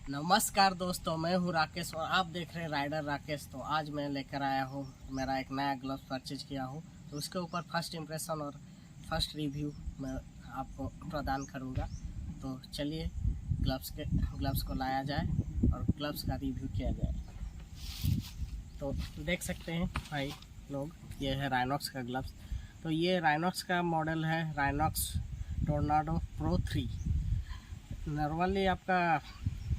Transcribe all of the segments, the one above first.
नमस्कार दोस्तों, मैं हूं राकेश और आप देख रहे हैं राइडर राकेश। तो आज मैं लेकर आया हूं मेरा एक नया ग्लव्स परचेज किया हूं, तो उसके ऊपर फर्स्ट इम्प्रेशन और फर्स्ट रिव्यू मैं आपको प्रदान करूंगा। तो चलिए ग्लव्स को लाया जाए और ग्लव्स का रिव्यू किया जाए। तो देख सकते हैं भाई लोग, ये है राइनॉक्स का ग्लव्स। तो ये राइनॉक्स का मॉडल है राइनॉक्स टोर्नाडो प्रो 3। नॉर्मली आपका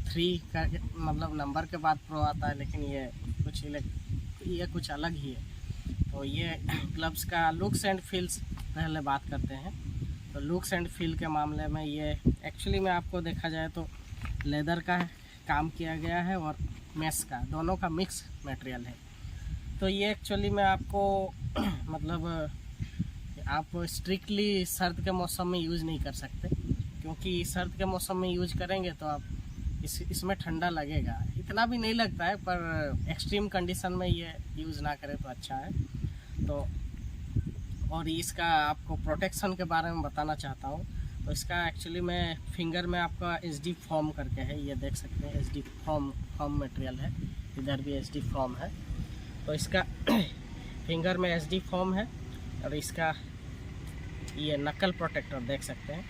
3 का मतलब नंबर के बाद प्रो आता है, लेकिन ये कुछ अलग ही है। तो ये ग्लव्स का लुक्स एंड फील्स पहले बात करते हैं। तो लुक्स एंड फील के मामले में ये एक्चुअली में आपको देखा जाए तो लेदर का काम किया गया है और मेश का, दोनों का मिक्स मटेरियल है। तो ये एक्चुअली में आपको मतलब आप स्ट्रिक्टली सर्द के मौसम में यूज़ नहीं कर सकते, क्योंकि सर्द के मौसम में यूज करेंगे तो आप इसमें ठंडा लगेगा। इतना भी नहीं लगता है, पर एक्सट्रीम कंडीशन में ये यूज़ ना करें तो अच्छा है। तो और इसका आपको प्रोटेक्शन के बारे में बताना चाहता हूँ। तो इसका एक्चुअली में फिंगर में आपका SD फॉर्म करके है, ये देख सकते हैं SD फॉर्म मटेरियल है, इधर भी SD फॉर्म है। तो इसका फिंगर में SD फॉर्म है और इसका ये नकल प्रोटेक्टर देख सकते हैं।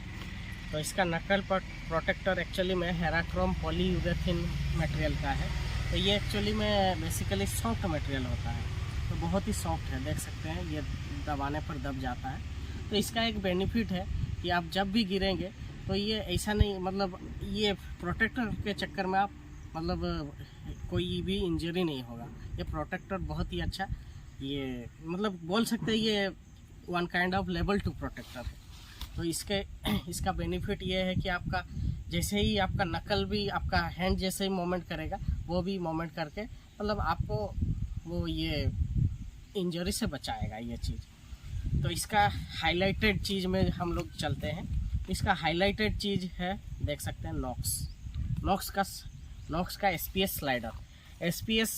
तो इसका नकल प्रोटेक्टर एक्चुअली में हेराक्रोम पॉलीयूरेथीन मटेरियल का है। तो ये एक्चुअली में बेसिकली सॉफ्ट मटेरियल होता है, तो बहुत ही सॉफ्ट है, देख सकते हैं ये दबाने पर दब जाता है। तो इसका एक बेनिफिट है कि आप जब भी गिरेंगे तो ये ऐसा नहीं, मतलब ये प्रोटेक्टर के चक्कर में आप मतलब कोई भी इंजरी नहीं होगा। ये प्रोटेक्टर बहुत ही अच्छा, ये मतलब बोल सकते हैं ये one kind of level 2 protector है। तो इसका बेनिफिट ये है कि आपका जैसे ही आपका नकल भी आपका हैंड जैसे ही मोमेंट करेगा, वो भी मोमेंट करके मतलब आपको वो ये इंजरी से बचाएगा ये चीज़। तो इसका हाइलाइटेड चीज़ में हम लोग चलते हैं। इसका हाइलाइटेड चीज़ है, देख सकते हैं नॉक्स का SPS slider. SPS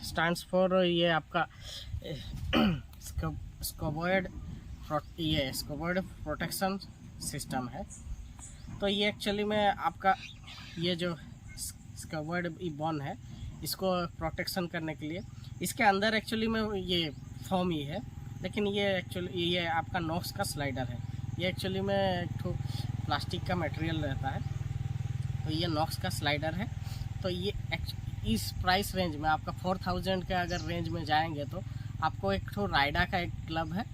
stands for ये आपका स्कोबॉयड प्रोटेक्शन सिस्टम है। तो ये एक्चुअली में आपका ये जो स्कवर्ड बॉन है, इसको प्रोटेक्शन करने के लिए इसके अंदर एक्चुअली में ये फॉर्म ही है, लेकिन ये आपका नॉक्स का स्लाइडर है। ये एक्चुअली में एक ठो प्लास्टिक का मटेरियल रहता है। तो ये नॉक्स का स्लाइडर है। तो ये इस प्राइस रेंज में आपका 4000 के अगर रेंज में जाएंगे तो आपको एक ठो राइडा का एक ग्लव है,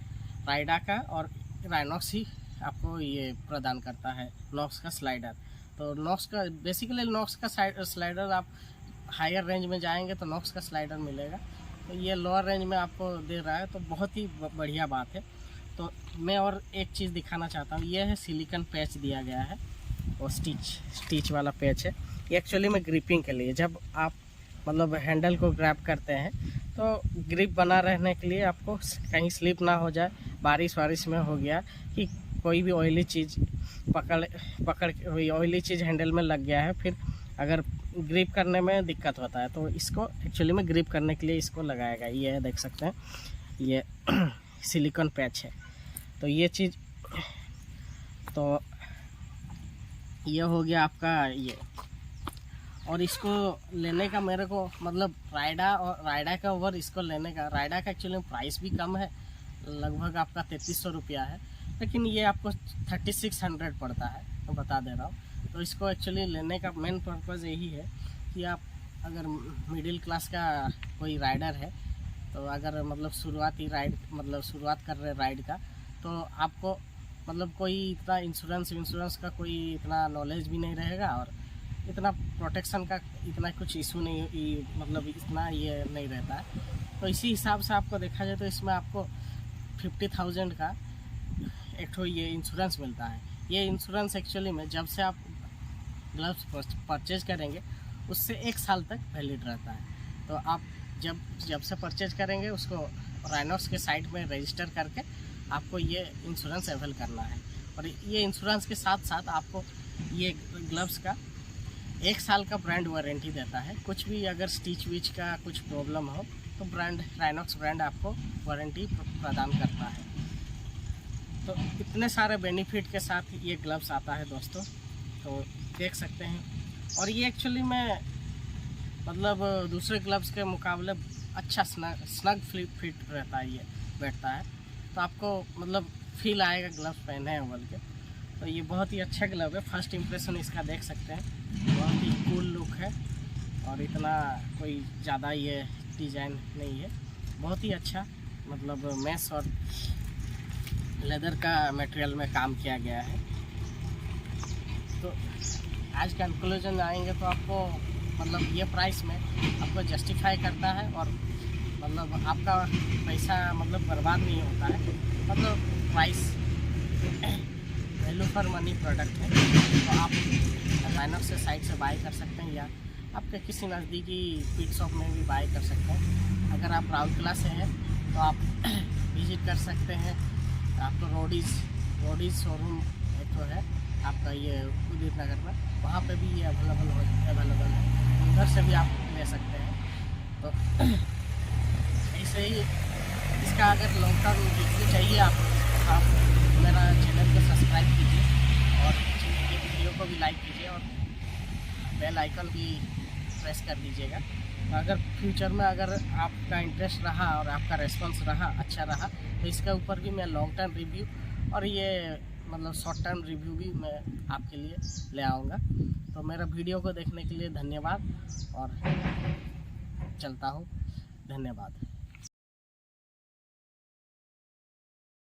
राइडा का, और राइनॉक्स ही आपको ये प्रदान करता है नॉक्स का स्लाइडर। तो बेसिकली नॉक्स का स्लाइडर आप हायर रेंज में जाएंगे तो नॉक्स का स्लाइडर मिलेगा। तो ये लोअर रेंज में आपको दे रहा है, तो बहुत ही बढ़िया बात है। तो मैं और एक चीज़ दिखाना चाहता हूँ, ये है सिलिकॉन पैच दिया गया है और स्टिच वाला पैच है। ये एक्चुअली में ग्रिपिंग के लिए, जब आप मतलब हैंडल को ग्रैब करते हैं तो ग्रिप बना रहने के लिए, आपको कहीं स्लिप ना हो जाए, बारिश में हो गया कि कोई भी ऑयली चीज़ ऑयली चीज़ हैंडल में लग गया है, फिर अगर ग्रिप करने में दिक्कत होता है, तो इसको एक्चुअली में ग्रिप करने के लिए इसको लगाया गया। ये देख सकते हैं ये सिलिकॉन पैच है। तो ये चीज़, तो ये हो गया आपका ये। और इसको लेने का मेरे को मतलब राइडा का ओवर इसको लेने का, राइडा का एक्चुअली प्राइस भी कम है, लगभग आपका 3300 रुपया है, लेकिन ये आपको 3600 पड़ता है, तो बता दे रहा हूँ। तो इसको एक्चुअली लेने का मेन पर्पज़ यही है कि आप अगर मिडिल क्लास का कोई राइडर है, तो अगर मतलब शुरुआत कर रहे राइड का, तो आपको मतलब कोई इतना इंश्योरेंस का कोई इतना नॉलेज भी नहीं रहेगा, और इतना प्रोटेक्शन का इतना कुछ इशू नहीं, मतलब इतना ये नहीं रहता है। तो इसी हिसाब से आपको देखा जाए तो इसमें आपको 50,000 का एक ठो ये इंश्योरेंस मिलता है। ये इंश्योरेंस एक्चुअली में जब से आप ग्लव्स परचेज करेंगे उससे 1 साल तक वैलिड रहता है। तो आप जब से परचेज करेंगे उसको राइनॉक्स के साइट में रजिस्टर करके आपको ये इंश्योरेंस अवेल करना है। और ये इंश्योरेंस के साथ साथ आपको ये ग्लव्स का 1 साल का ब्रांड वारंटी देता है। कुछ भी अगर स्टिच विच का कुछ प्रॉब्लम हो तो राइनॉक्स ब्रांड आपको वारंटी प्रदान करता है। तो इतने सारे बेनिफिट के साथ ये ग्लव्स आता है दोस्तों। तो देख सकते हैं और ये एक्चुअली में मतलब दूसरे ग्लव्स के मुकाबले अच्छा स्नग फिट रहता है, ये बैठता है, तो आपको मतलब फील आएगा ग्लव्स पहने हैं बोल के। तो ये बहुत ही अच्छा ग्लव है। फर्स्ट इम्प्रेशन इसका देख सकते हैं, बहुत ही कूल लुक है और इतना कोई ज़्यादा ये डिज़ाइन नहीं है, बहुत ही अच्छा मतलब मेश और लेदर का मटेरियल में काम किया गया है। तो आज कंक्लूजन आएंगे तो आपको मतलब ये प्राइस में आपको जस्टिफाई करता है और मतलब आपका पैसा मतलब बर्बाद नहीं होता है। मतलब price value for money product है। तो आप डिज़ाइनर से साइट से बाई कर सकते हैं या आपके किसी नज़दीकी पिट शॉप में भी बाई कर सकते हैं। अगर आप राउरकेला से हैं तो आप विज़िट कर सकते हैं। आपको रोडीज़ शोरूम एक तो है आपका ये उदित नगर में, वहाँ पे भी ये अवेलेबल है, उधर से भी आप ले सकते हैं। तो ऐसे ही इसका अगर लॉन्ग टर्म रिव्यू चाहिए आप मेरा चैनल को सब्सक्राइब कीजिए और वीडियो को भी लाइक कीजिए और बेल आइकन भी प्रेस कर दीजिएगा। तो अगर फ्यूचर में अगर आपका इंटरेस्ट रहा और आपका रेस्पॉन्स रहा अच्छा रहा तो इसके ऊपर भी मैं लॉन्ग टर्म रिव्यू और ये मतलब शॉर्ट टर्म रिव्यू भी मैं आपके लिए ले आऊँगा। तो मेरा वीडियो को देखने के लिए धन्यवाद और चलता हूँ। धन्यवाद।